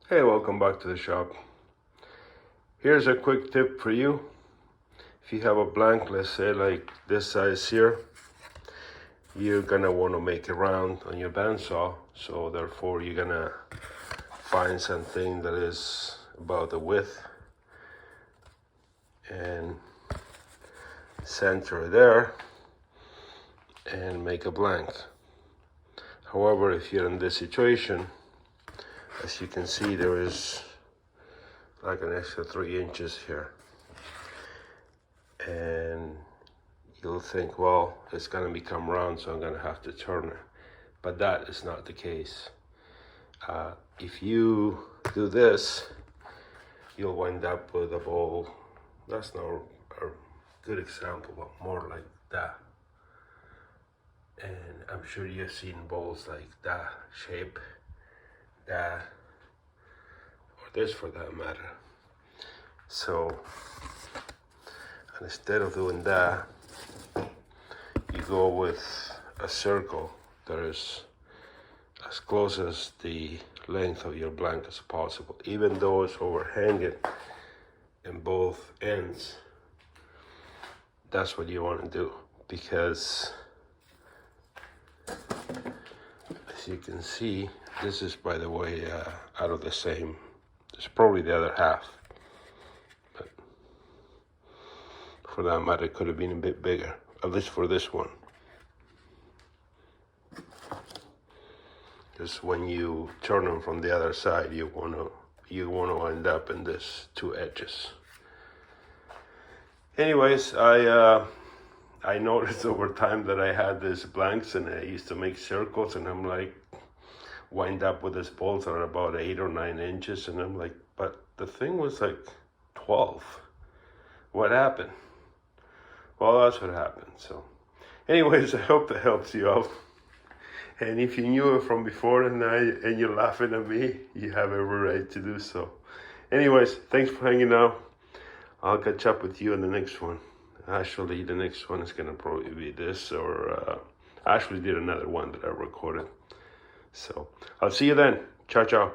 Hey, welcome back to the shop. Here's a quick tip for you. If you have a blank, let's say like this size here, you're gonna want to make it round on your bandsaw. So therefore you're gonna find something that is about the width and center there and make a blank. However, if you're in this situation, as you can see, there is like an extra 3 inches here. And you'll think, well, it's gonna become round, so I'm gonna have to turn it. But that is not the case. If you do this, you'll wind up with a bowl. That's not a good example, but more like that. And I'm sure you've seen bowls like that shape, that, or this for that matter. So instead of doing that, you go with a circle that is as close as the length of your blank as possible, even though it's overhanging in both ends. That's what you want to do, because as you can see, this is, by the way, out of the same, it's probably the other half, but for that matter, it could have been a bit bigger, at least for this one. Because when you turn them from the other side, you want to end up in this two edges. Anyways, I noticed over time that I had these blanks and I used to make circles, and I'm like, wind up with these balls that are about 8 or 9 inches, and I'm like, but the thing was like 12. What happened? Well, that's what happened. So anyways, I hope that helps you out. And if you knew it from before and you're laughing at me, you have every right to do so. Anyways, thanks for hanging out. I'll catch up with you in the next one. Actually, the next one is gonna probably be this, or I actually did another one that I recorded. So I'll see you then. Ciao, ciao.